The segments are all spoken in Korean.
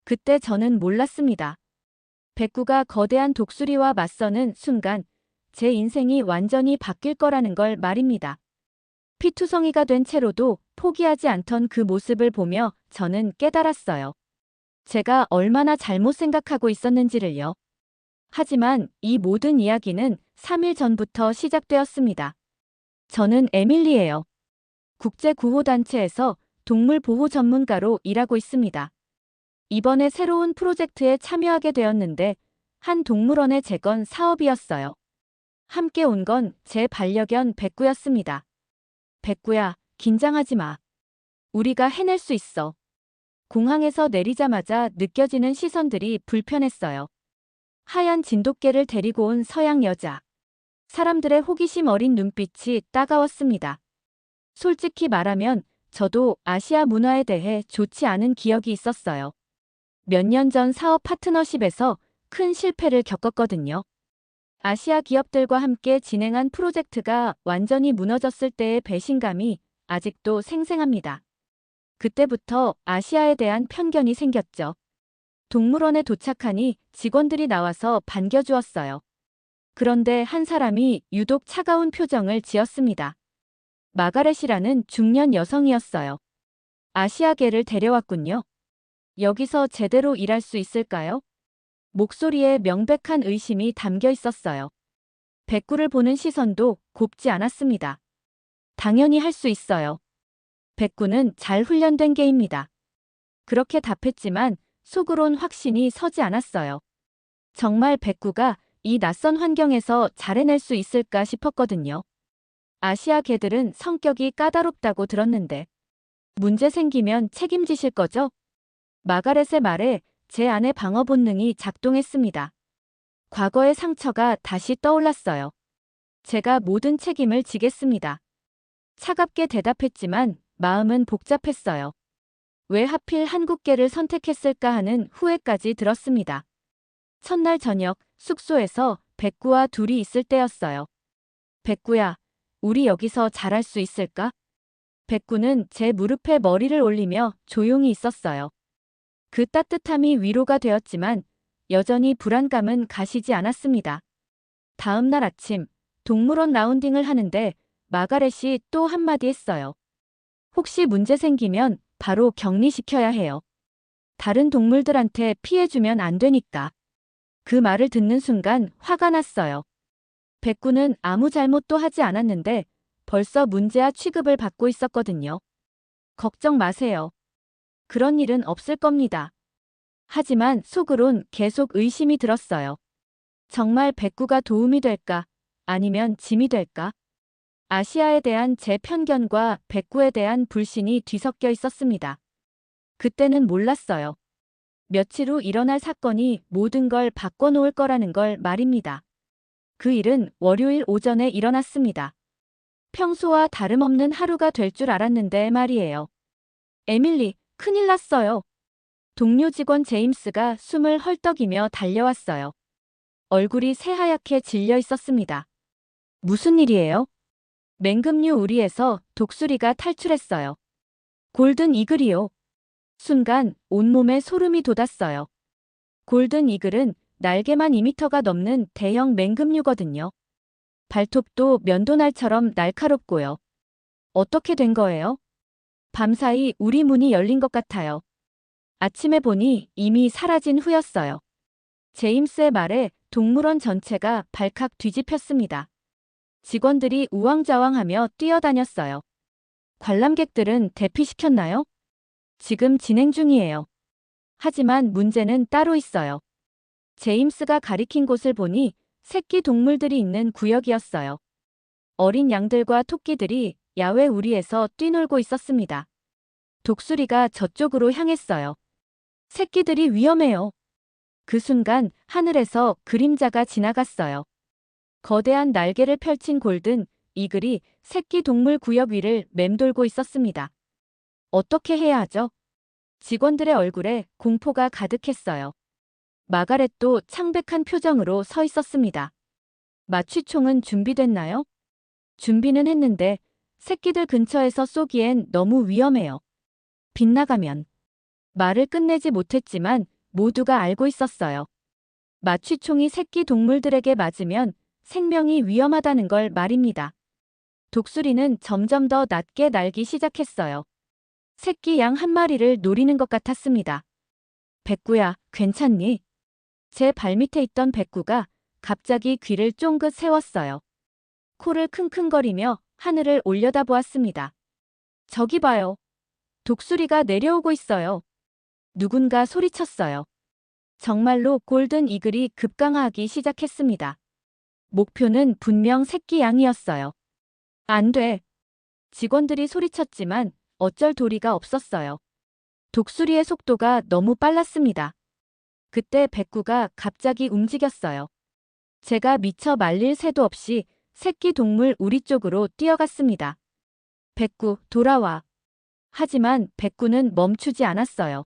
그때 저는 몰랐습니다. 백구가 거대한 독수리와 맞서는 순간 제 인생이 완전히 바뀔 거라는 걸 말입니다. 피투성이가 된 채로도 포기하지 않던 그 모습을 보며 저는 깨달았어요. 제가 얼마나 잘못 생각하고 있었는지를요. 하지만 이 모든 이야기는 3일 전부터 시작되었습니다. 저는 에밀리예요. 국제구호단체에서 동물보호 전문가로 일하고 있습니다. 이번에 새로운 프로젝트에 참여하게 되었는데 한 동물원의 재건 사업이었어요. 함께 온 건 제 반려견 백구였습니다. 백구야, 긴장하지 마. 우리가 해낼 수 있어. 공항에서 내리자마자 느껴지는 시선들이 불편했어요. 하얀 진돗개를 데리고 온 서양 여자. 사람들의 호기심 어린 눈빛이 따가웠습니다. 솔직히 말하면 저도 아시아 문화에 대해 좋지 않은 기억이 있었어요. 몇 년 전 사업 파트너십에서 큰 실패를 겪었거든요. 아시아 기업들과 함께 진행한 프로젝트가 완전히 무너졌을 때의 배신감이 아직도 생생합니다. 그때부터 아시아에 대한 편견이 생겼죠. 동물원에 도착하니 직원들이 나와서 반겨주었어요. 그런데 한 사람이 유독 차가운 표정을 지었습니다. 마가렛이라는 중년 여성이었어요. 아시아계를 데려왔군요. 여기서 제대로 일할 수 있을까요? 목소리에 명백한 의심이 담겨 있었어요. 백구를 보는 시선도 곱지 않았습니다. 당연히 할 수 있어요. 백구는 잘 훈련된 개입니다. 그렇게 답했지만 속으론 확신이 서지 않았어요. 정말 백구가 이 낯선 환경에서 잘 해낼 수 있을까 싶었거든요. 아시아 개들은 성격이 까다롭다고 들었는데 문제 생기면 책임지실 거죠? 마가렛의 말에 제 안의 방어 본능이 작동했습니다. 과거의 상처가 다시 떠올랐어요. 제가 모든 책임을 지겠습니다. 차갑게 대답했지만 마음은 복잡했어요. 왜 하필 한국계를 선택했을까 하는 후회까지 들었습니다. 첫날 저녁 숙소에서 백구와 둘이 있을 때였어요. 백구야, 우리 여기서 잘할 수 있을까? 백구는 제 무릎에 머리를 올리며 조용히 있었어요. 그 따뜻함이 위로가 되었지만 여전히 불안감은 가시지 않았습니다. 다음 날 아침 동물원 라운딩을 하는데 마가렛이 또 한마디 했어요. 혹시 문제 생기면 바로 격리시켜야 해요. 다른 동물들한테 피해주면 안 되니까. 그 말을 듣는 순간 화가 났어요. 백구는 아무 잘못도 하지 않았는데 벌써 문제아 취급을 받고 있었거든요. 걱정 마세요. 그런 일은 없을 겁니다. 하지만 속으론 계속 의심이 들었어요. 정말 백구가 도움이 될까? 아니면 짐이 될까? 아시아에 대한 제 편견과 백구에 대한 불신이 뒤섞여 있었습니다. 그때는 몰랐어요. 며칠 후 일어날 사건이 모든 걸 바꿔놓을 거라는 걸 말입니다. 그 일은 월요일 오전에 일어났습니다. 평소와 다름없는 하루가 될 줄 알았는데 말이에요. 에밀리, 큰일 났어요. 동료 직원 제임스가 숨을 헐떡이며 달려왔어요. 얼굴이 새하얗게 질려 있었습니다. 무슨 일이에요? 맹금류 우리에서 독수리가 탈출했어요. 골든 이글이요. 순간 온몸에 소름이 돋았어요. 골든 이글은 날개만 2미터가 넘는 대형 맹금류거든요. 발톱도 면도날처럼 날카롭고요. 어떻게 된 거예요? 밤사이 우리 문이 열린 것 같아요. 아침에 보니 이미 사라진 후였어요. 제임스의 말에 동물원 전체가 발칵 뒤집혔습니다. 직원들이 우왕좌왕하며 뛰어다녔어요. 관람객들은 대피시켰나요? 지금 진행 중이에요. 하지만 문제는 따로 있어요. 제임스가 가리킨 곳을 보니 새끼 동물들이 있는 구역이었어요. 어린 양들과 토끼들이 야외 우리에서 뛰놀고 있었습니다. 독수리가 저쪽으로 향했어요. 새끼들이 위험해요. 그 순간 하늘에서 그림자가 지나갔어요. 거대한 날개를 펼친 골든 이글이 새끼 동물 구역 위를 맴돌고 있었습니다. 어떻게 해야 하죠? 직원들의 얼굴에 공포가 가득했어요. 마가렛도 창백한 표정으로 서 있었습니다. 마취총은 준비됐나요? 준비는 했는데 새끼들 근처에서 쏘기엔 너무 위험해요. 빗나가면. 말을 끝내지 못했지만 모두가 알고 있었어요. 마취총이 새끼 동물들에게 맞으면 생명이 위험하다는 걸 말입니다. 독수리는 점점 더 낮게 날기 시작했어요. 새끼 양 한 마리를 노리는 것 같았습니다. 백구야, 괜찮니? 제 발밑에 있던 백구가 갑자기 귀를 쫑긋 세웠어요. 코를 킁킁거리며 하늘을 올려다보았습니다. 저기 봐요. 독수리가 내려오고 있어요. 누군가 소리쳤어요. 정말로 골든 이글이 급강하기 시작했습니다. 목표는 분명 새끼 양이었어요. 안 돼. 직원들이 소리쳤지만 어쩔 도리가 없었어요. 독수리의 속도가 너무 빨랐습니다. 그때 백구가 갑자기 움직였어요. 제가 미처 말릴 새도 없이 새끼 동물 우리 쪽으로 뛰어갔습니다. 백구, 돌아와. 하지만 백구는 멈추지 않았어요.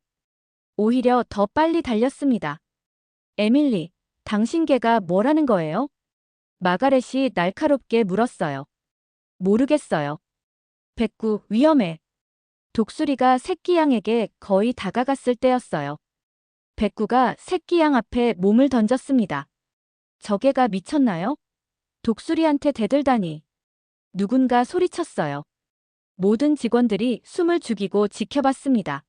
오히려 더 빨리 달렸습니다. 에밀리, 당신 개가 뭐라는 거예요? 마가렛이 날카롭게 물었어요. 모르겠어요. 백구, 위험해. 독수리가 새끼 양에게 거의 다가갔을 때였어요. 백구가 새끼 양 앞에 몸을 던졌습니다. 저 개가 미쳤나요? 독수리한테 대들다니. 누군가 소리쳤어요. 모든 직원들이 숨을 죽이고 지켜봤습니다.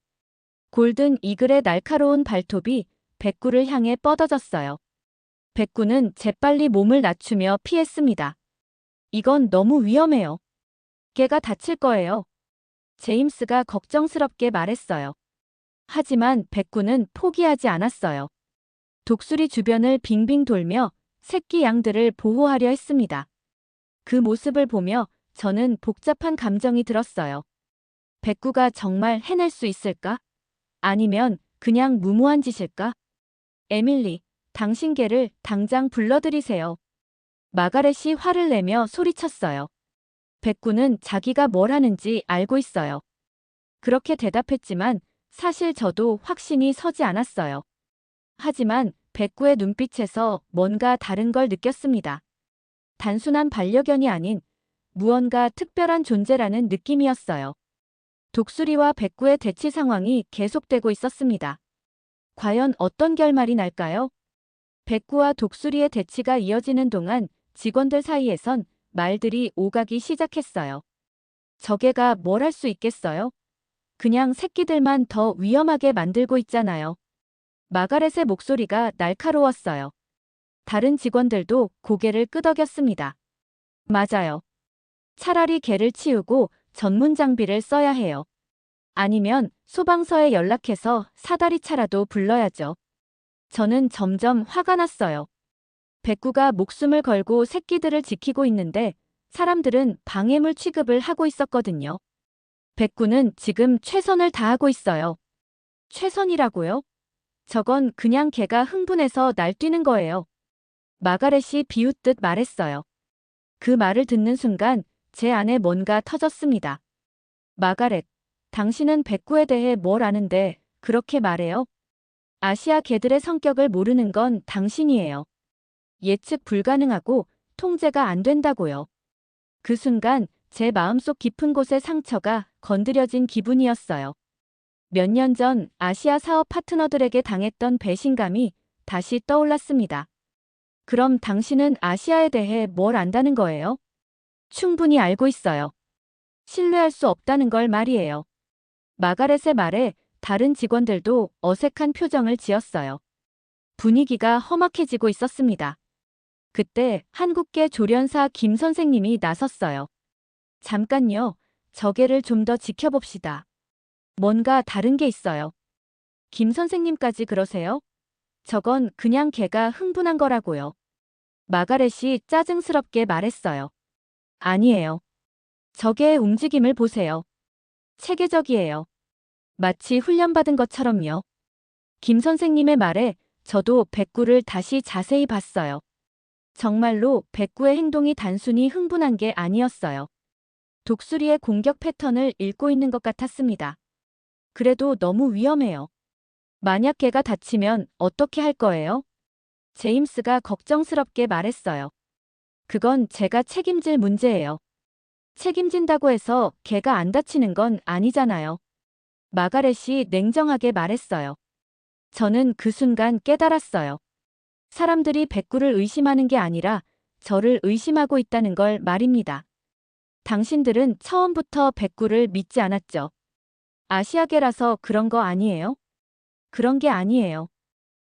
골든 이글의 날카로운 발톱이 백구를 향해 뻗어졌어요. 백구는 재빨리 몸을 낮추며 피했습니다. 이건 너무 위험해요. 개가 다칠 거예요. 제임스가 걱정스럽게 말했어요. 하지만 백구는 포기하지 않았어요. 독수리 주변을 빙빙 돌며 새끼 양들을 보호하려 했습니다. 그 모습을 보며 저는 복잡한 감정이 들었어요. 백구가 정말 해낼 수 있을까? 아니면 그냥 무모한 짓일까? 에밀리, 당신 개를 당장 불러들이세요. 마가렛이 화를 내며 소리쳤어요. 백구는 자기가 뭘 하는지 알고 있어요. 그렇게 대답했지만 사실 저도 확신이 서지 않았어요. 하지만 백구의 눈빛에서 뭔가 다른 걸 느꼈습니다. 단순한 반려견이 아닌 무언가 특별한 존재라는 느낌이었어요. 독수리와 백구의 대치 상황이 계속되고 있었습니다. 과연 어떤 결말이 날까요? 백구와 독수리의 대치가 이어지는 동안 직원들 사이에선 말들이 오가기 시작했어요. 저 개가 뭘 할 수 있겠어요? 그냥 새끼들만 더 위험하게 만들고 있잖아요. 마가렛의 목소리가 날카로웠어요. 다른 직원들도 고개를 끄덕였습니다. 맞아요. 차라리 개를 치우고 전문 장비를 써야 해요. 아니면 소방서에 연락해서 사다리차라도 불러야죠. 저는 점점 화가 났어요. 백구가 목숨을 걸고 새끼들을 지키고 있는데 사람들은 방해물 취급을 하고 있었거든요. 백구는 지금 최선을 다하고 있어요. 최선이라고요? 저건 그냥 개가 흥분해서 날뛰는 거예요. 마가렛이 비웃듯 말했어요. 그 말을 듣는 순간 제 안에 뭔가 터졌습니다. 마가렛, 당신은 백구에 대해 뭘 아는데 그렇게 말해요? 아시아 개들의 성격을 모르는 건 당신이에요. 예측 불가능하고 통제가 안 된다고요. 그 순간 제 마음속 깊은 곳의 상처가 건드려진 기분이었어요. 몇 년 전 아시아 사업 파트너들에게 당했던 배신감이 다시 떠올랐습니다. 그럼 당신은 아시아에 대해 뭘 안다는 거예요? 충분히 알고 있어요. 신뢰할 수 없다는 걸 말이에요. 마가렛의 말에 다른 직원들도 어색한 표정을 지었어요. 분위기가 험악해지고 있었습니다. 그때 한국계 조련사 김 선생님이 나섰어요. 잠깐요. 저 개를 좀 더 지켜봅시다. 뭔가 다른 게 있어요. 김 선생님까지 그러세요? 저건 그냥 개가 흥분한 거라고요. 마가렛이 짜증스럽게 말했어요. 아니에요. 저 개의 움직임을 보세요. 체계적이에요. 마치 훈련받은 것처럼요. 김 선생님의 말에 저도 백구를 다시 자세히 봤어요. 정말로 백구의 행동이 단순히 흥분한 게 아니었어요. 독수리의 공격 패턴을 읽고 있는 것 같았습니다. 그래도 너무 위험해요. 만약 개가 다치면 어떻게 할 거예요? 제임스가 걱정스럽게 말했어요. 그건 제가 책임질 문제예요. 책임진다고 해서 개가 안 다치는 건 아니잖아요. 마가렛이 냉정하게 말했어요. 저는 그 순간 깨달았어요. 사람들이 백구를 의심하는 게 아니라 저를 의심하고 있다는 걸 말입니다. 당신들은 처음부터 백구를 믿지 않았죠. 아시아계라서 그런 거 아니에요? 그런 게 아니에요.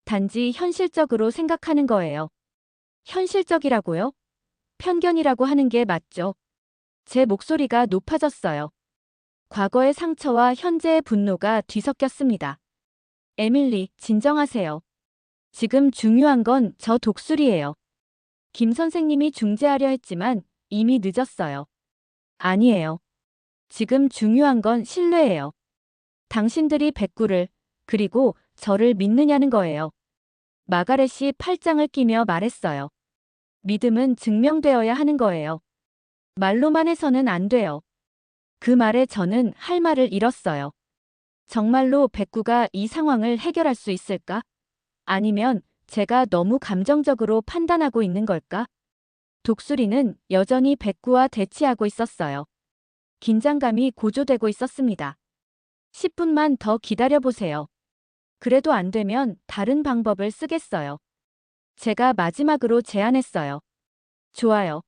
단지 현실적으로 생각하는 거예요. 현실적이라고요? 편견이라고 하는 게 맞죠. 제 목소리가 높아졌어요. 과거의 상처와 현재의 분노가 뒤섞였습니다. 에밀리, 진정하세요. 지금 중요한 건 저 독수리예요. 김 선생님이 중재하려 했지만 이미 늦었어요. 아니에요. 지금 중요한 건 신뢰예요. 당신들이 백구를, 그리고 저를 믿느냐는 거예요. 마가렛이 팔짱을 끼며 말했어요. 믿음은 증명되어야 하는 거예요. 말로만 해서는 안 돼요. 그 말에 저는 할 말을 잃었어요. 정말로 백구가 이 상황을 해결할 수 있을까? 아니면 제가 너무 감정적으로 판단하고 있는 걸까? 독수리는 여전히 백구와 대치하고 있었어요. 긴장감이 고조되고 있었습니다. 10분만 더 기다려보세요. 그래도 안 되면 다른 방법을 쓰겠어요. 제가 마지막으로 제안했어요. 좋아요.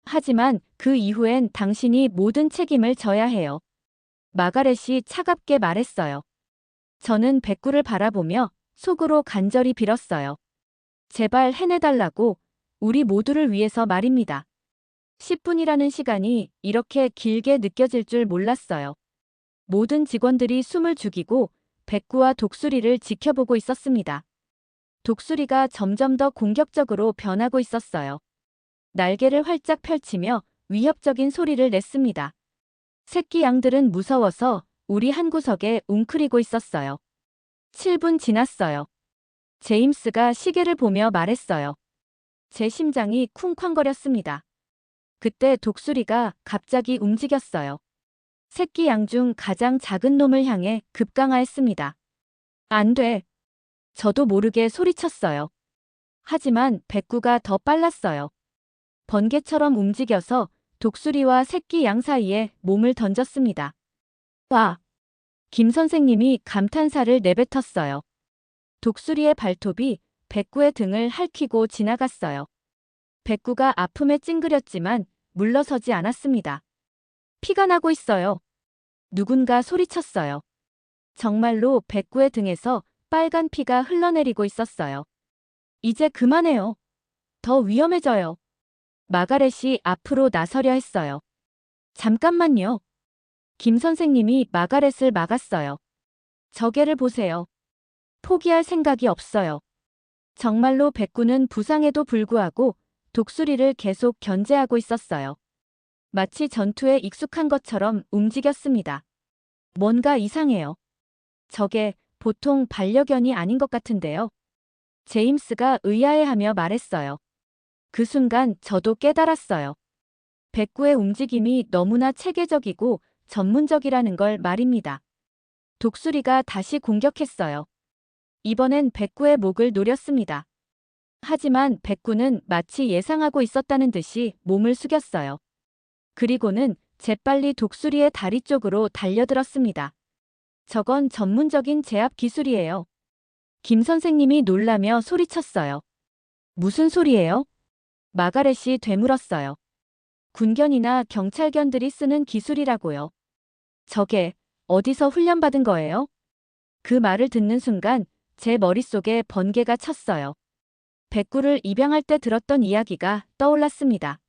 하지만 그 이후엔 당신이 모든 책임을 져야 해요. 마가렛이 차갑게 말했어요. 저는 백구를 바라보며 속으로 간절히 빌었어요. 제발 해내달라고, 우리 모두를 위해서 말입니다. 10분이라는 시간이 이렇게 길게 느껴질 줄 몰랐어요. 모든 직원들이 숨을 죽이고 백구와 독수리를 지켜보고 있었습니다. 독수리가 점점 더 공격적으로 변하고 있었어요. 날개를 활짝 펼치며 위협적인 소리를 냈습니다. 새끼 양들은 무서워서 우리 한 구석에 웅크리고 있었어요. 7분 지났어요. 제임스가 시계를 보며 말했어요. 제 심장이 쿵쾅거렸습니다. 그때 독수리가 갑자기 움직였어요. 새끼 양 중 가장 작은 놈을 향해 급강하했습니다. 안 돼. 저도 모르게 소리쳤어요. 하지만 백구가 더 빨랐어요. 번개처럼 움직여서 독수리와 새끼 양 사이에 몸을 던졌습니다. 와! 김 선생님이 감탄사를 내뱉었어요. 독수리의 발톱이 백구의 등을 핥히고 지나갔어요. 백구가 아픔에 찡그렸지만 물러서지 않았습니다. 피가 나고 있어요. 누군가 소리쳤어요. 정말로 백구의 등에서 빨간 피가 흘러내리고 있었어요. 이제 그만해요. 더 위험해져요. 마가렛이 앞으로 나서려 했어요. 잠깐만요. 김 선생님이 마가렛을 막았어요. 저개를 보세요. 포기할 생각이 없어요. 정말로 백구는 부상에도 불구하고 독수리를 계속 견제하고 있었어요. 마치 전투에 익숙한 것처럼 움직였습니다. 뭔가 이상해요. 저게 보통 반려견이 아닌 것 같은데요. 제임스가 의아해하며 말했어요. 그 순간 저도 깨달았어요. 백구의 움직임이 너무나 체계적이고 전문적이라는 걸 말입니다. 독수리가 다시 공격했어요. 이번엔 백구의 목을 노렸습니다. 하지만 백구는 마치 예상하고 있었다는 듯이 몸을 숙였어요. 그리고는 재빨리 독수리의 다리 쪽으로 달려들었습니다. 저건 전문적인 제압 기술이에요. 김 선생님이 놀라며 소리쳤어요. 무슨 소리예요? 마가렛이 되물었어요. 군견이나 경찰견들이 쓰는 기술이라고요. 저게 어디서 훈련받은 거예요? 그 말을 듣는 순간 제 머릿속에 번개가 쳤어요. 백구를 입양할 때 들었던 이야기가 떠올랐습니다.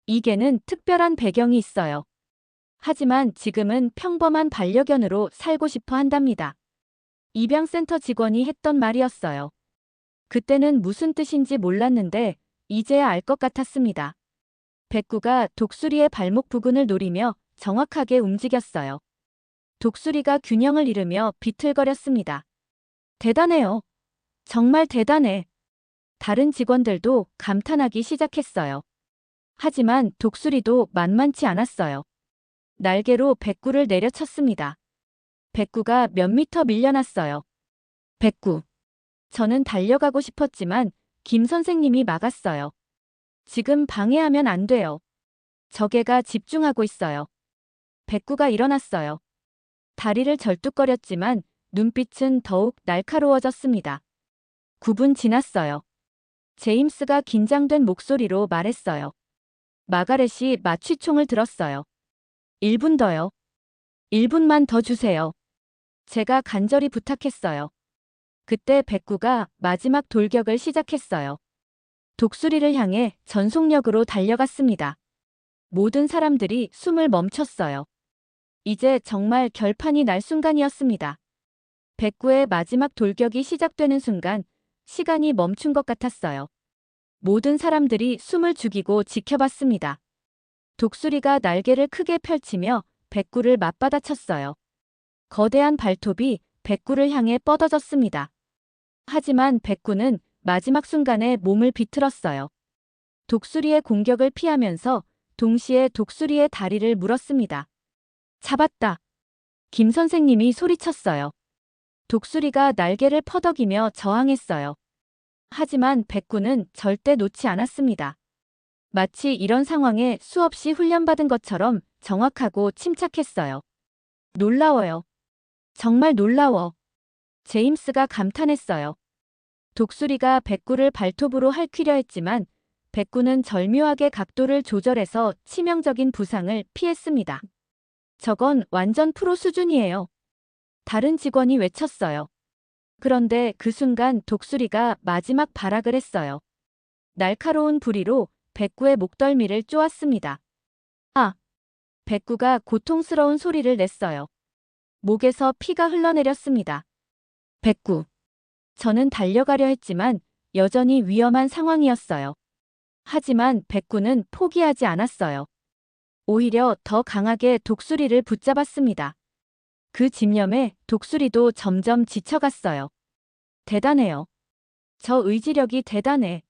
이 개는 특별한 배경이 있어요. 하지만 지금은 평범한 반려견으로 살고 싶어 한답니다. 입양센터 직원이 했던 말이었어요. 그때는 무슨 뜻인지 몰랐는데 이제야 알 것 같았습니다. 백구가 독수리의 발목 부근을 노리며 정확하게 움직였어요. 독수리가 균형을 잃으며 비틀거렸습니다. 대단해요. 정말 대단해. 다른 직원들도 감탄하기 시작했어요. 하지만 독수리도 만만치 않았어요. 날개로 백구를 내려쳤습니다. 백구가 몇 미터 밀려났어요. 백구. 저는 달려가고 싶었지만 김 선생님이 막았어요. 지금 방해하면 안 돼요. 저개가 집중하고 있어요. 백구가 일어났어요. 다리를 절뚝거렸지만 눈빛은 더욱 날카로워졌습니다. 9분 지났어요. 제임스가 긴장된 목소리로 말했어요. 마가렛이 마취총을 들었어요. 1분 더요. 1분만 더 주세요. 제가 간절히 부탁했어요. 그때 백구가 마지막 돌격을 시작했어요. 독수리를 향해 전속력으로 달려갔습니다. 모든 사람들이 숨을 멈췄어요. 이제 정말 결판이 날 순간이었습니다. 백구의 마지막 돌격이 시작되는 순간 시간이 멈춘 것 같았어요. 모든 사람들이 숨을 죽이고 지켜봤습니다. 독수리가 날개를 크게 펼치며 백구를 맞받아쳤어요. 거대한 발톱이 백구를 향해 뻗어졌습니다. 하지만 백구는 마지막 순간에 몸을 비틀었어요. 독수리의 공격을 피하면서 동시에 독수리의 다리를 물었습니다. 잡았다. 김 선생님이 소리쳤어요. 독수리가 날개를 퍼덕이며 저항했어요. 하지만 백구는 절대 놓지 않았습니다. 마치 이런 상황에 수없이 훈련받은 것처럼 정확하고 침착했어요. 놀라워요. 정말 놀라워. 제임스가 감탄했어요. 독수리가 백구를 발톱으로 핥히려 했지만 백구는 절묘하게 각도를 조절해서 치명적인 부상을 피했습니다. 저건 완전 프로 수준이에요. 다른 직원이 외쳤어요. 그런데 그 순간 독수리가 마지막 발악을 했어요. 날카로운 부리로 백구의 목덜미를 쪼았습니다. 아! 백구가 고통스러운 소리를 냈어요. 목에서 피가 흘러내렸습니다. 백구. 저는 달려가려 했지만 여전히 위험한 상황이었어요. 하지만 백구는 포기하지 않았어요. 오히려 더 강하게 독수리를 붙잡았습니다. 그 집념에 독수리도 점점 지쳐갔어요. 대단해요. 저 의지력이 대단해.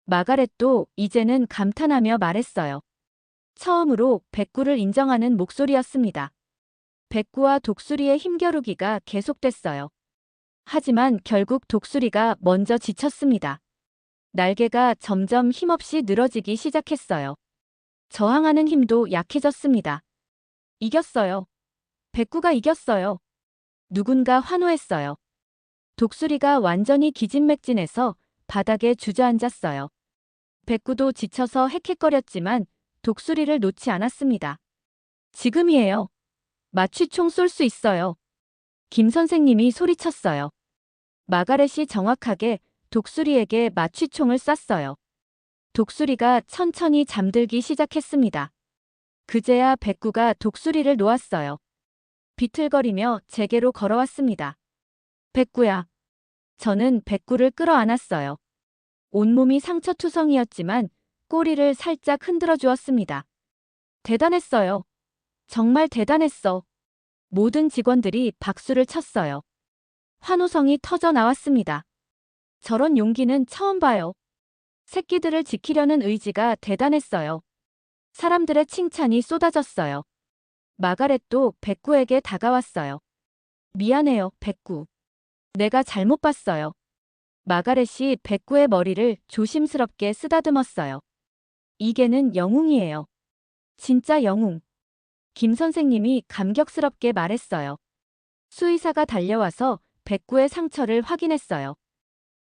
마가렛도 이제는 감탄하며 말했어요. 처음으로 백구를 인정하는 목소리였습니다. 백구와 독수리의 힘겨루기가 계속됐어요. 하지만 결국 독수리가 먼저 지쳤습니다. 날개가 점점 힘없이 늘어지기 시작했어요. 저항하는 힘도 약해졌습니다. 이겼어요. 백구가 이겼어요. 누군가 환호했어요. 독수리가 완전히 기진맥진해서 바닥에 주저앉았어요. 백구도 지쳐서 헥헥거렸지만 독수리를 놓지 않았습니다. 지금이에요. 마취총 쏠 수 있어요. 김 선생님이 소리쳤어요. 마가렛이 정확하게 독수리에게 마취총을 쐈어요. 독수리가 천천히 잠들기 시작했습니다. 그제야 백구가 독수리를 놓았어요. 비틀거리며 제게로 걸어왔습니다. 백구야. 저는 백구를 끌어안았어요. 온몸이 상처투성이었지만 꼬리를 살짝 흔들어 주었습니다. 대단했어요. 정말 대단했어. 모든 직원들이 박수를 쳤어요. 환호성이 터져 나왔습니다. 저런 용기는 처음 봐요. 새끼들을 지키려는 의지가 대단했어요. 사람들의 칭찬이 쏟아졌어요. 마가렛도 백구에게 다가왔어요. 미안해요, 백구. 내가 잘못 봤어요. 마가렛이 백구의 머리를 조심스럽게 쓰다듬었어요. 이 개는 영웅이에요. 진짜 영웅. 김 선생님이 감격스럽게 말했어요. 수의사가 달려와서 백구의 상처를 확인했어요.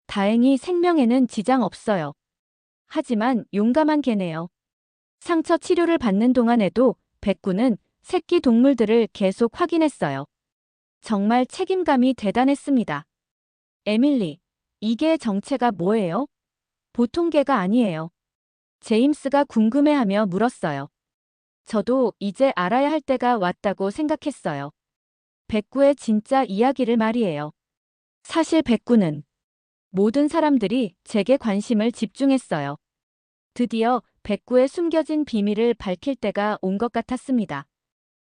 다행히 생명에는 지장 없어요. 하지만 용감한 개네요. 상처 치료를 받는 동안에도 백구는 새끼 동물들을 계속 확인했어요. 정말 책임감이 대단했습니다. 에밀리, 이 개의 정체가 뭐예요? 보통 개가 아니에요. 제임스가 궁금해하며 물었어요. 저도 이제 알아야 할 때가 왔다고 생각했어요. 백구의 진짜 이야기를 말이에요. 사실 백구는 모든 사람들이 제게 관심을 집중했어요. 드디어 백구의 숨겨진 비밀을 밝힐 때가 온 것 같았습니다.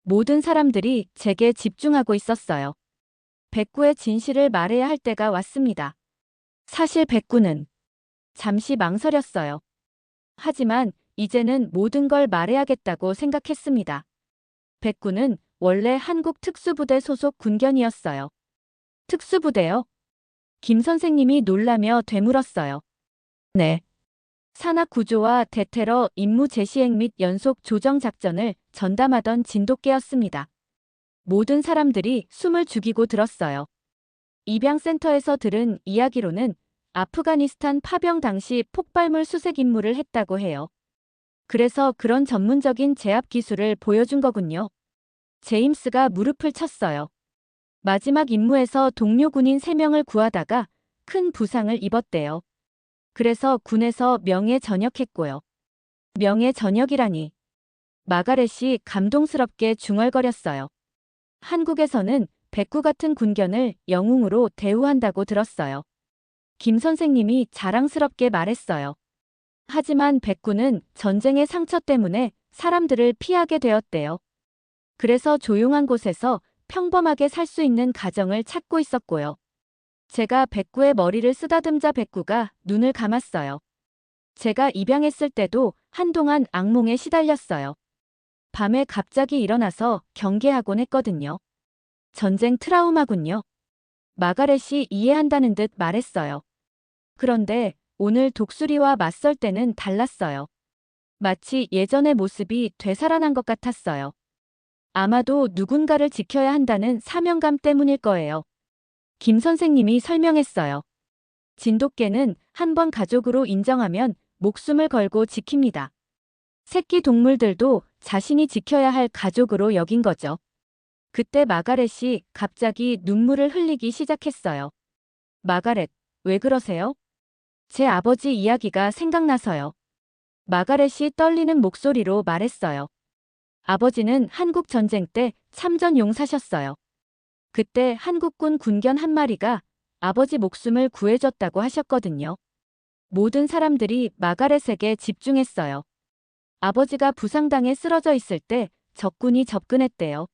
모든 사람들이 제게 집중하고 있었어요. 백구의 진실을 말해야 할 때가 왔습니다. 사실 백구는 잠시 망설였어요. 하지만 이제는 모든 걸 말해야겠다고 생각했습니다. 백구는 원래 한국 특수부대 소속 군견이었어요. 특수부대요? 김 선생님이 놀라며 되물었어요. 네. 산악 구조와 대테러 임무 재시행 및 연속 조정 작전을 전담하던 진돗개였습니다. 모든 사람들이 숨을 죽이고 들었어요. 입양센터에서 들은 이야기로는 아프가니스탄 파병 당시 폭발물 수색 임무를 했다고 해요. 그래서 그런 전문적인 제압 기술을 보여준 거군요. 제임스가 무릎을 쳤어요. 마지막 임무에서 동료 군인 3명을 구하다가 큰 부상을 입었대요. 그래서 군에서 명예 전역했고요. 명예 전역이라니. 마가렛이 감동스럽게 중얼거렸어요. 한국에서는 백구 같은 군견을 영웅으로 대우한다고 들었어요. 김 선생님이 자랑스럽게 말했어요. 하지만 백구는 전쟁의 상처 때문에 사람들을 피하게 되었대요. 그래서 조용한 곳에서 평범하게 살 수 있는 가정을 찾고 있었고요. 제가 백구의 머리를 쓰다듬자 백구가 눈을 감았어요. 제가 입양했을 때도 한동안 악몽에 시달렸어요. 밤에 갑자기 일어나서 경계하곤 했거든요. 전쟁 트라우마군요. 마가렛이 이해한다는 듯 말했어요. 그런데 오늘 독수리와 맞설 때는 달랐어요. 마치 예전의 모습이 되살아난 것 같았어요. 아마도 누군가를 지켜야 한다는 사명감 때문일 거예요. 김 선생님이 설명했어요. 진돗개는 한번 가족으로 인정하면 목숨을 걸고 지킵니다. 새끼 동물들도 자신이 지켜야 할 가족으로 여긴 거죠. 그때 마가렛이 갑자기 눈물을 흘리기 시작했어요. 마가렛, 왜 그러세요? 제 아버지 이야기가 생각나서요. 마가렛이 떨리는 목소리로 말했어요. 아버지는 한국 전쟁 때 참전 용사셨어요. 그때 한국군 군견 한 마리가 아버지 목숨을 구해줬다고 하셨거든요. 모든 사람들이 마가렛에게 집중했어요. 아버지가 부상당해 쓰러져 있을 때 적군이 접근했대요.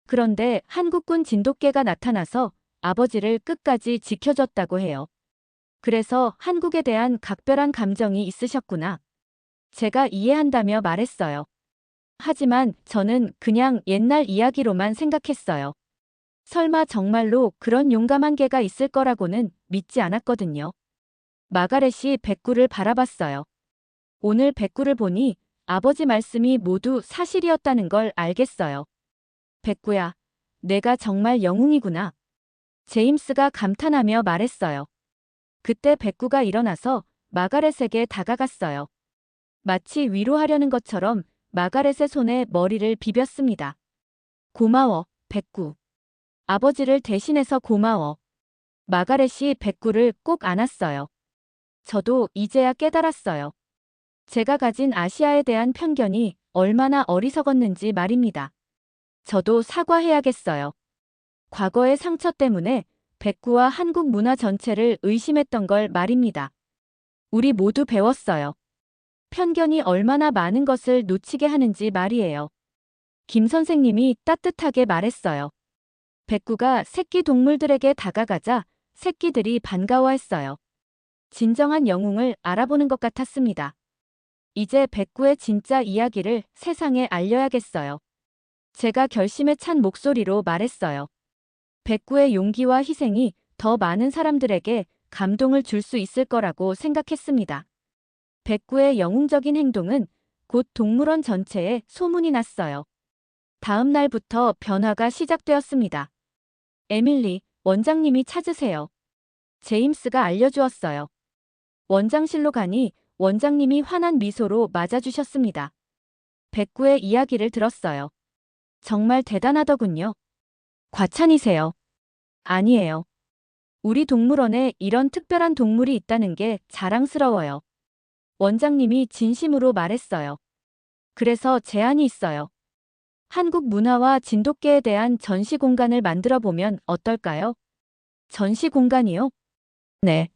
그런데 한국군 진돗개가 나타나서 아버지를 끝까지 지켜줬다고 해요. 그래서 한국에 대한 각별한 감정이 있으셨구나. 제가 이해한다며 말했어요. 하지만 저는 그냥 옛날 이야기로만 생각했어요. 설마 정말로 그런 용감한 개가 있을 거라고는 믿지 않았거든요. 마가렛이 백구를 바라봤어요. 오늘 백구를 보니 아버지 말씀이 모두 사실이었다는 걸 알겠어요. 백구야, 내가 정말 영웅이구나. 제임스가 감탄하며 말했어요. 그때 백구가 일어나서 마가렛에게 다가갔어요. 마치 위로하려는 것처럼 마가렛의 손에 머리를 비볐습니다. 고마워, 백구. 아버지를 대신해서 고마워. 마가렛이 백구를 꼭 안았어요. 저도 이제야 깨달았어요. 제가 가진 아시아에 대한 편견이 얼마나 어리석었는지 말입니다. 저도 사과해야겠어요. 과거의 상처 때문에 백구와 한국 문화 전체를 의심했던 걸 말입니다. 우리 모두 배웠어요. 편견이 얼마나 많은 것을 놓치게 하는지 말이에요. 김 선생님이 따뜻하게 말했어요. 백구가 새끼 동물들에게 다가가자 새끼들이 반가워했어요. 진정한 영웅을 알아보는 것 같았습니다. 이제 백구의 진짜 이야기를 세상에 알려야겠어요. 제가 결심에 찬 목소리로 말했어요. 백구의 용기와 희생이 더 많은 사람들에게 감동을 줄 수 있을 거라고 생각했습니다. 백구의 영웅적인 행동은 곧 동물원 전체에 소문이 났어요. 다음 날부터 변화가 시작되었습니다. 에밀리, 원장님이 찾으세요. 제임스가 알려주었어요. 원장실로 가니 원장님이 환한 미소로 맞아주셨습니다. 백구의 이야기를 들었어요. 정말 대단하더군요. 과찬이세요. 아니에요. 우리 동물원에 이런 특별한 동물이 있다는 게 자랑스러워요. 원장님이 진심으로 말했어요. 그래서 제안이 있어요. 한국 문화와 진돗개에 대한 전시 공간을 만들어 보면 어떨까요? 전시 공간이요? 네.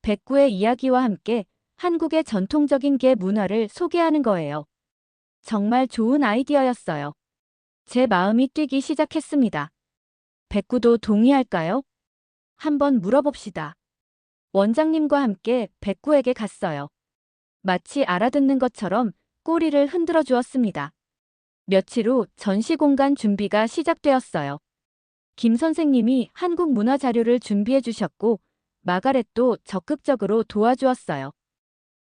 백구의 이야기와 함께 한국의 전통적인 개 문화를 소개하는 거예요. 정말 좋은 아이디어였어요. 제 마음이 뛰기 시작했습니다. 백구도 동의할까요? 한번 물어봅시다. 원장님과 함께 백구에게 갔어요. 마치 알아듣는 것처럼 꼬리를 흔들어 주었습니다. 며칠 후 전시 공간 준비가 시작되었어요. 김 선생님이 한국 문화 자료를 준비해 주셨고 마가렛도 적극적으로 도와주었어요.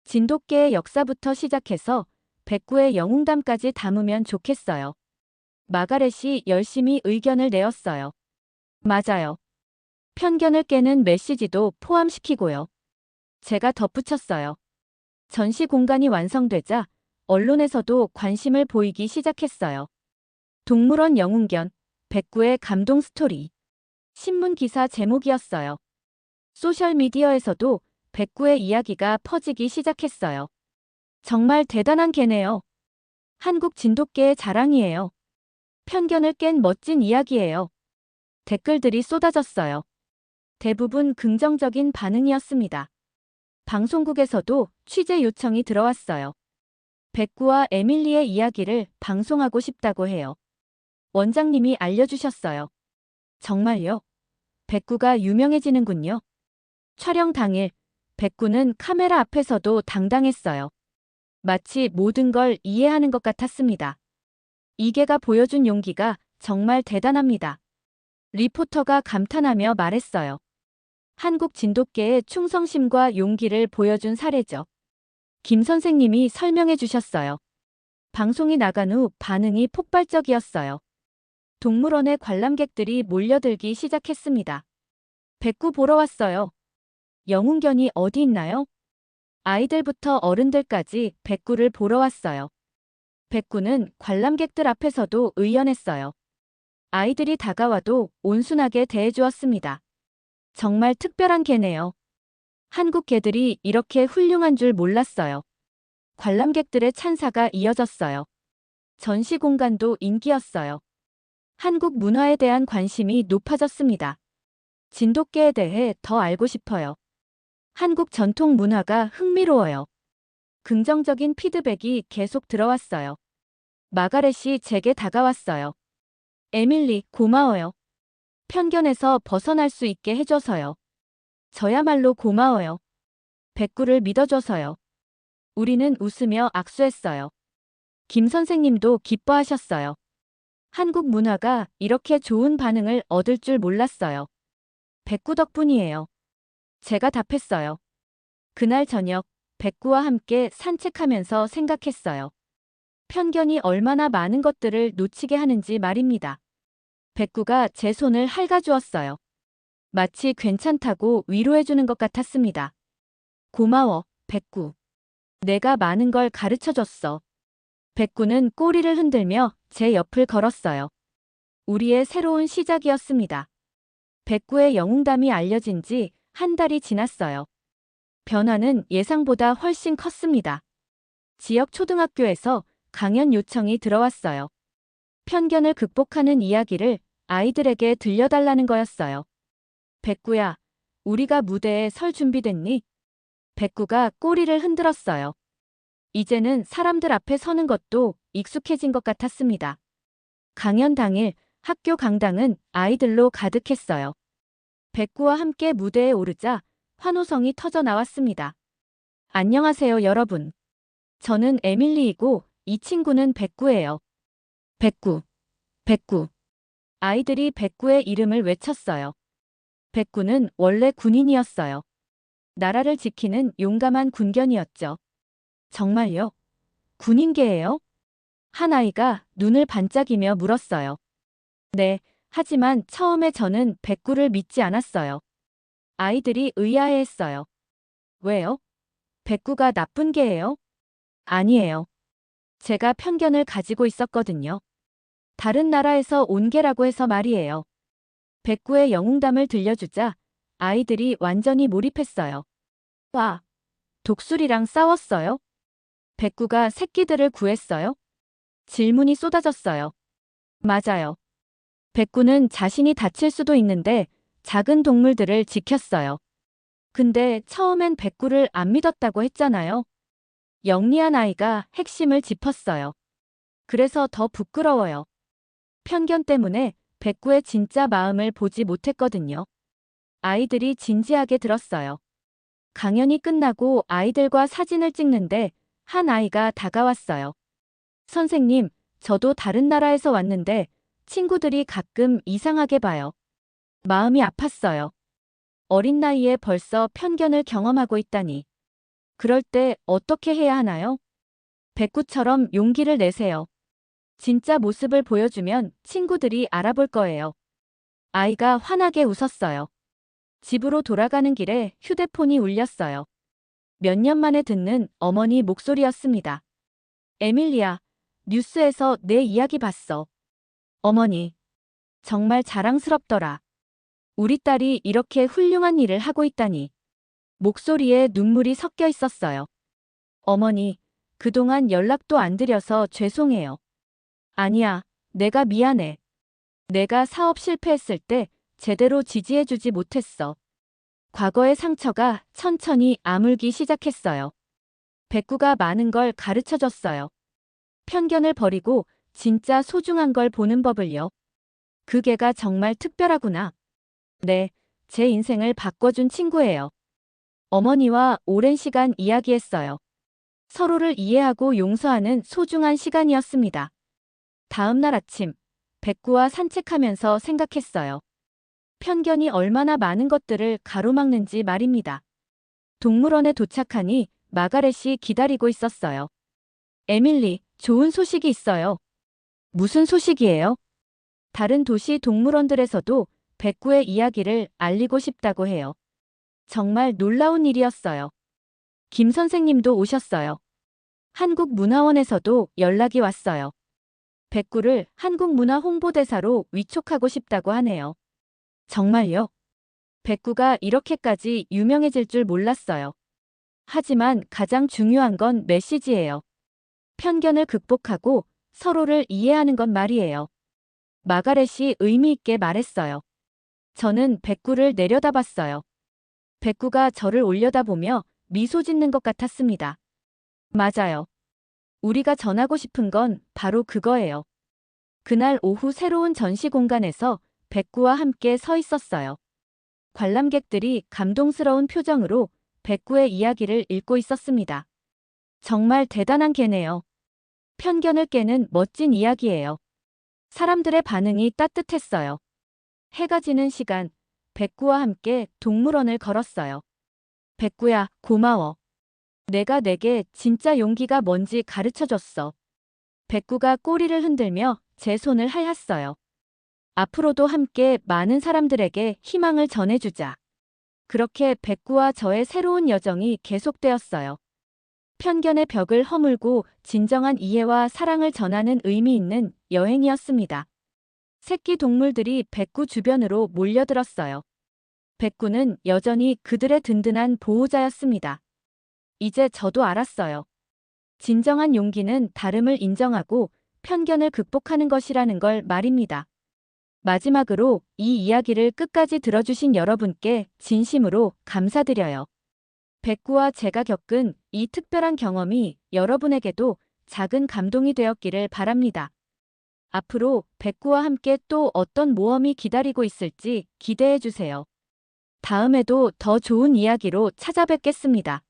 진돗개의 역사부터 시작해서 백구의 영웅담까지 담으면 좋겠어요. 마가렛이 열심히 의견을 내었어요. 맞아요. 편견을 깨는 메시지도 포함시키고요. 제가 덧붙였어요. 전시 공간이 완성되자 언론에서도 관심을 보이기 시작했어요. 동물원 영웅견, 백구의 감동 스토리. 신문 기사 제목이었어요. 소셜미디어에서도 백구의 이야기가 퍼지기 시작했어요. 정말 대단한 개네요. 한국 진돗개의 자랑이에요. 편견을 깬 멋진 이야기예요. 댓글들이 쏟아졌어요. 대부분 긍정적인 반응이었습니다. 방송국에서도 취재 요청이 들어왔어요. 백구와 에밀리의 이야기를 방송하고 싶다고 해요. 원장님이 알려주셨어요. 정말요? 백구가 유명해지는군요. 촬영 당일, 백구는 카메라 앞에서도 당당했어요. 마치 모든 걸 이해하는 것 같았습니다. 이개가 보여준 용기가 정말 대단합니다. 리포터가 감탄하며 말했어요. 한국 진돗개의 충성심과 용기를 보여준 사례죠. 김 선생님이 설명해 주셨어요. 방송이 나간 후 반응이 폭발적이었어요. 동물원에 관람객들이 몰려들기 시작했습니다. 백구 보러 왔어요. 영웅견이 어디 있나요? 아이들부터 어른들까지 백구를 보러 왔어요. 백구는 관람객들 앞에서도 의연했어요. 아이들이 다가와도 온순하게 대해주었습니다. 정말 특별한 개네요. 한국 개들이 이렇게 훌륭한 줄 몰랐어요. 관람객들의 찬사가 이어졌어요. 전시 공간도 인기였어요. 한국 문화에 대한 관심이 높아졌습니다. 진돗개에 대해 더 알고 싶어요. 한국 전통 문화가 흥미로워요. 긍정적인 피드백이 계속 들어왔어요. 마가렛이 제게 다가왔어요. 에밀리, 고마워요. 편견에서 벗어날 수 있게 해줘서요. 저야말로 고마워요. 백구를 믿어줘서요. 우리는 웃으며 악수했어요. 김 선생님도 기뻐하셨어요. 한국 문화가 이렇게 좋은 반응을 얻을 줄 몰랐어요. 백구 덕분이에요. 제가 답했어요. 그날 저녁, 백구와 함께 산책하면서 생각했어요. 편견이 얼마나 많은 것들을 놓치게 하는지 말입니다. 백구가 제 손을 핥아주었어요. 마치 괜찮다고 위로해주는 것 같았습니다. 고마워, 백구. 내가 많은 걸 가르쳐줬어. 백구는 꼬리를 흔들며 제 옆을 걸었어요. 우리의 새로운 시작이었습니다. 백구의 영웅담이 알려진 지 한 달이 지났어요. 변화는 예상보다 훨씬 컸습니다. 지역 초등학교에서 강연 요청이 들어왔어요. 편견을 극복하는 이야기를 아이들에게 들려달라는 거였어요. 백구야, 우리가 무대에 설 준비됐니? 백구가 꼬리를 흔들었어요. 이제는 사람들 앞에 서는 것도 익숙해진 것 같았습니다. 강연 당일 학교 강당은 아이들로 가득했어요. 백구와 함께 무대에 오르자 환호성이 터져 나왔습니다. 안녕하세요, 여러분. 저는 에밀리이고 이 친구는 백구예요. 백구, 백구. 아이들이 백구의 이름을 외쳤어요. 백구는 원래 군인이었어요. 나라를 지키는 용감한 군견이었죠. 정말요? 군인계예요? 한 아이가 눈을 반짝이며 물었어요. 네, 하지만 처음에 저는 백구를 믿지 않았어요. 아이들이 의아해했어요. 왜요? 백구가 나쁜 개예요? 아니에요. 제가 편견을 가지고 있었거든요. 다른 나라에서 온 개라고 해서 말이에요. 백구의 영웅담을 들려주자 아이들이 완전히 몰입했어요. 와, 독수리랑 싸웠어요? 백구가 새끼들을 구했어요? 질문이 쏟아졌어요. 맞아요. 백구는 자신이 다칠 수도 있는데 작은 동물들을 지켰어요. 근데 처음엔 백구를 안 믿었다고 했잖아요. 영리한 아이가 핵심을 짚었어요. 그래서 더 부끄러워요. 편견 때문에 백구의 진짜 마음을 보지 못했거든요. 아이들이 진지하게 들었어요. 강연이 끝나고 아이들과 사진을 찍는데 한 아이가 다가왔어요. 선생님, 저도 다른 나라에서 왔는데 친구들이 가끔 이상하게 봐요. 마음이 아팠어요. 어린 나이에 벌써 편견을 경험하고 있다니. 그럴 때 어떻게 해야 하나요? 백구처럼 용기를 내세요. 진짜 모습을 보여주면 친구들이 알아볼 거예요. 아이가 환하게 웃었어요. 집으로 돌아가는 길에 휴대폰이 울렸어요. 몇 년 만에 듣는 어머니 목소리였습니다. 에밀리야, 뉴스에서 내 이야기 봤어. 어머니, 정말 자랑스럽더라. 우리 딸이 이렇게 훌륭한 일을 하고 있다니. 목소리에 눈물이 섞여 있었어요. 어머니, 그동안 연락도 안 드려서 죄송해요. 아니야, 내가 미안해. 내가 사업 실패했을 때 제대로 지지해주지 못했어. 과거의 상처가 천천히 아물기 시작했어요. 백구가 많은 걸 가르쳐줬어요. 편견을 버리고 진짜 소중한 걸 보는 법을요. 그 개가 정말 특별하구나. 네, 제 인생을 바꿔준 친구예요. 어머니와 오랜 시간 이야기했어요. 서로를 이해하고 용서하는 소중한 시간이었습니다. 다음 날 아침, 백구와 산책하면서 생각했어요. 편견이 얼마나 많은 것들을 가로막는지 말입니다. 동물원에 도착하니 마가렛이 기다리고 있었어요. 에밀리, 좋은 소식이 있어요. 무슨 소식이에요? 다른 도시 동물원들에서도 백구의 이야기를 알리고 싶다고 해요. 정말 놀라운 일이었어요. 김 선생님도 오셨어요. 한국문화원에서도 연락이 왔어요. 백구를 한국문화 홍보대사로 위촉하고 싶다고 하네요. 정말요? 백구가 이렇게까지 유명해질 줄 몰랐어요. 하지만 가장 중요한 건 메시지예요. 편견을 극복하고 서로를 이해하는 것 말이에요. 마가렛이 의미 있게 말했어요. 저는 백구를 내려다봤어요. 백구가 저를 올려다보며 미소 짓는 것 같았습니다. 맞아요. 우리가 전하고 싶은 건 바로 그거예요. 그날 오후 새로운 전시 공간에서 백구와 함께 서 있었어요. 관람객들이 감동스러운 표정으로 백구의 이야기를 읽고 있었습니다. 정말 대단한 개네요. 편견을 깨는 멋진 이야기예요. 사람들의 반응이 따뜻했어요. 해가 지는 시간, 백구와 함께 동물원을 걸었어요. 백구야, 고마워. 내가 내게 진짜 용기가 뭔지 가르쳐줬어. 백구가 꼬리를 흔들며 제 손을 하였어요. 앞으로도 함께 많은 사람들에게 희망을 전해주자. 그렇게 백구와 저의 새로운 여정이 계속되었어요. 편견의 벽을 허물고 진정한 이해와 사랑을 전하는 의미 있는 여행이었습니다. 새끼 동물들이 백구 주변으로 몰려들었어요. 백구는 여전히 그들의 든든한 보호자였습니다. 이제 저도 알았어요. 진정한 용기는 다름을 인정하고 편견을 극복하는 것이라는 걸 말입니다. 마지막으로 이 이야기를 끝까지 들어주신 여러분께 진심으로 감사드려요. 백구와 제가 겪은 이 특별한 경험이 여러분에게도 작은 감동이 되었기를 바랍니다. 앞으로 백구와 함께 또 어떤 모험이 기다리고 있을지 기대해 주세요. 다음에도 더 좋은 이야기로 찾아뵙겠습니다.